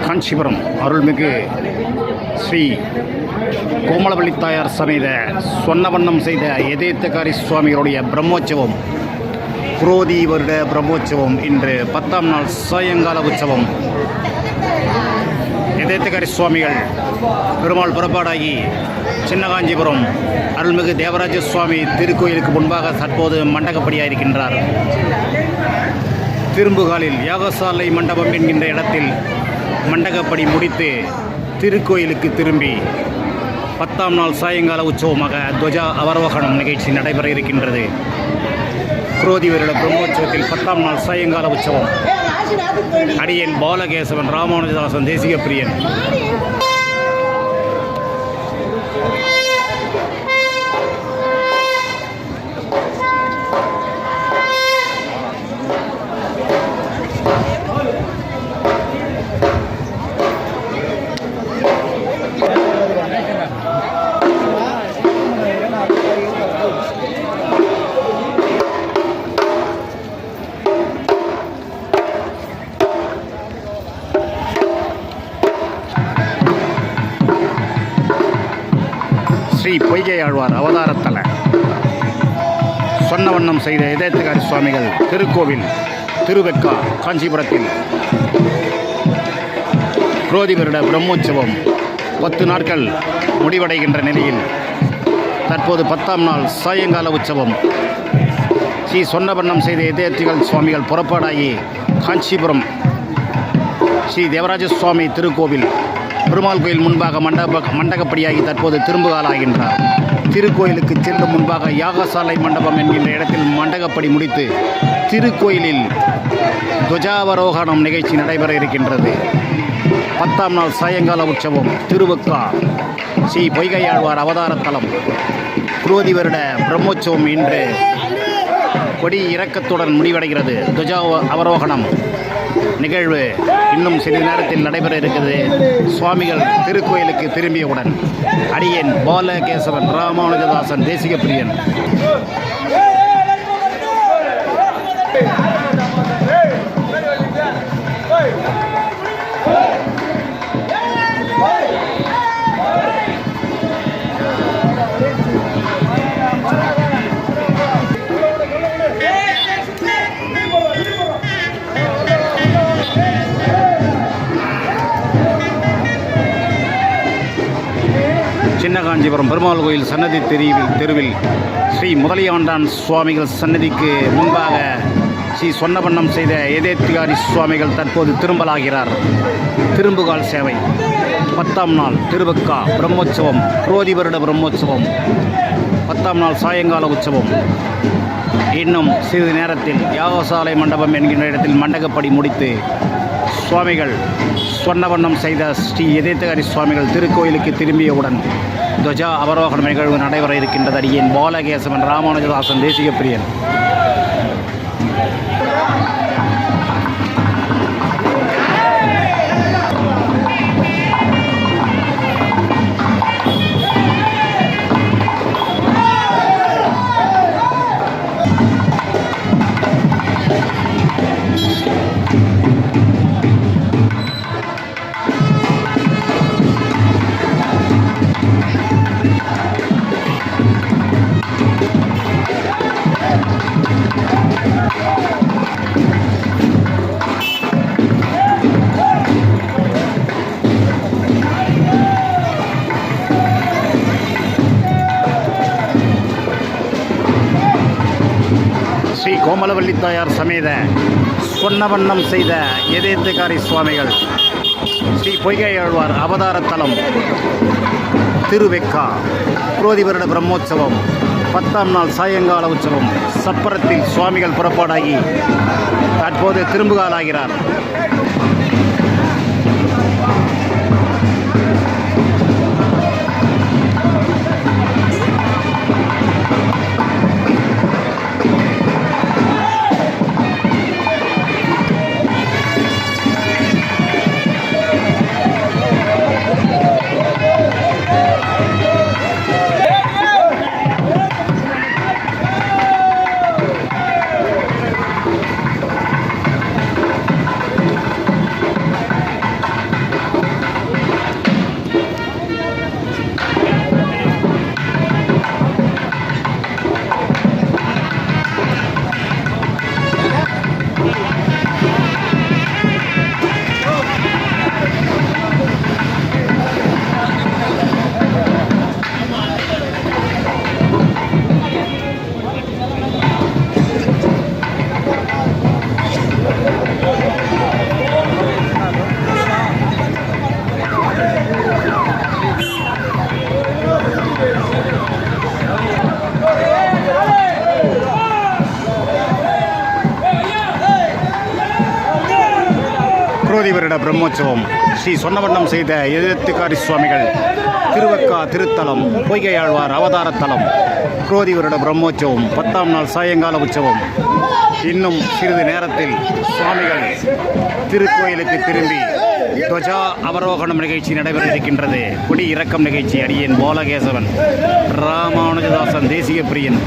காஞ்சிபுரம் அருள்மிகு ஸ்ரீ கோமலவள்ளி தாயார் சமேத சொன்னவண்ணம் செய்த எதேத்தகாரி சுவாமிகளுடைய பிரம்மோற்சவம் குரோதி வருட பிரம்மோற்சவம் இன்று 10ஆம் நாள் சாயங்கால உற்சவம். எதேத்தகாரி சுவாமிகள் பெருமாள் புறப்பாடாகி சின்னகாஞ்சிபுரம் அருள்மிகு தேவராஜ சுவாமி திருக்கோயிலுக்கு முன்பாக தற்போது மண்டகப்படியாக இருக்கின்றார். திரும்புகாலில் யாகசாலை மண்டபம் என்கின்ற இடத்தில் மண்டகப்படி முடித்து திருக்கோயிலுக்கு திரும்பி 10ஆம் நாள் சாயங்கால உற்சவமாக துவஜா அவரோகணம் நிகழ்ச்சி நடைபெற இருக்கின்றது. குரோதி வருட பிரம்மோற்சவத்தில் 10ஆம் நாள் சாயங்கால உற்சவம். அடியேன் பாலகேசவன் ராமானுஜதாசன் தேசிக பிரியன். ஸ்ரீ பொய்கை ஆழ்வார் அவதாரத்தல சொன்னவண்ணம் செய்த எதேத்தகாரி சுவாமிகள் திருக்கோவில் திருவெக்கா காஞ்சிபுரத்தில் குரோதி வருட பிரம்மோற்சவம் 10 நாட்கள் முடிவடைகின்ற நிலையில் தற்போது 10ஆம் நாள் சாயங்கால உற்சவம். ஸ்ரீ சொன்னவண்ணம் செய்த எதேத்திகள் சுவாமிகள் புறப்பாடாகி காஞ்சிபுரம் ஸ்ரீ தேவராஜ சுவாமி திருக்கோவில் பெருமாள் கோயில் முன்பாக மண்டகப்படியாகி தற்போது திரும்புகாலாகின்றார். திருக்கோயிலுக்கு செல்லும் முன்பாக யாகசாலை மண்டபம் என்கின்ற இடத்தில் மண்டகப்படி முடித்து திருக்கோயிலில் துவஜாவரோகணம் நிகழ்ச்சி நடைபெற இருக்கின்றது. 10ஆம் நாள் சாயங்கால உற்சவம் திருவெக்கா ஸ்ரீ பொய்கை ஆழ்வார் அவதாரத்தலம் குரோதி வருட பிரம்மோற்சவம் இன்று கொடி இறக்கத்துடன் முடிவடைகிறது. துவஜா அவரோகணம் நிகழ்வு இன்னும் சிறிது நேரத்தில் நடைபெற இருக்கிறது. சுவாமிகள் திருக்கோயிலுக்கு திரும்பியவுடன் அடியேன் பாலகேசவன் ராமானுஜதாசன் தேசிக பிரியன். சின்னகாஞ்சிபுரம் பெருமாள் கோயில் சன்னதி தெருவில் ஸ்ரீ முதலியாண்டான் சுவாமிகள் சன்னதிக்கு முன்பாக ஸ்ரீ சொன்னவண்ணம் செய்த எதேத்திகாரி சுவாமிகள் தற்போது திரும்பலாகிறார். திரும்புகால் சேவை 10ஆம் நாள் திருவெக்கா பிரம்மோற்சவம் குரோதி வருட பிரம்மோற்சவம் 10ஆம் நாள் சாயங்கால உற்சவம். இன்னும் சிறிது நேரத்தில் யாகசாலை மண்டபம் என்கின்ற இடத்தில் மண்டகப்படி முடித்து சுவாமிகள் சொன்னவண்ணம் செய்த ஸ்ரீ எதேத்தகாரி சுவாமிகள் திருக்கோயிலுக்கு திரும்பியவுடன் துவஜா அவரோகண நிகழ்வு நடைபெற இருக்கின்றது. அடியேன் பாலகேசவன் ராமானுஜதாசன் தேசிக பிரியன். ஸ்ரீ கோமலவள்ளி தாயார் சமேத சொன்னவண்ணம் செய்த எதேத்தகாரி சுவாமிகள் ஸ்ரீ ஸ்ரீ பொய்கையாழ்வார் அவதார தலம் திருவெக்கா குரோதி வருட பிரம்மோற்சவம் 10ஆம் நாள் சாயங்கால உற்சவம். சப்பரத்தில் சுவாமிகள் புறப்பாடாகி தற்போது திரும்புகாலாகிறார். குரோதி வருட பிரம்மோற்சவம் ஸ்ரீ சொன்னவண்ணம் செய்த எதிர்த்துக்காரி சுவாமிகள் திருவெக்கா திருத்தலம் பொய்கையாழ்வார் அவதாரத்தலம் குரோதி வருட பிரம்மோற்சவம் 10ஆம் நாள் சாயங்கால உற்சவம். இன்னும் சிறிது நேரத்தில் சுவாமிகள் திருக்கோயிலுக்கு திரும்பி துவஜா அவரோகணம் நிகழ்ச்சி நடைபெற இருக்கின்றது. கொடி இறக்கம் நிகழ்ச்சி. அடியேன் போலகேசவன், ராமானுஜதாசன், தேசிய பிரியன்.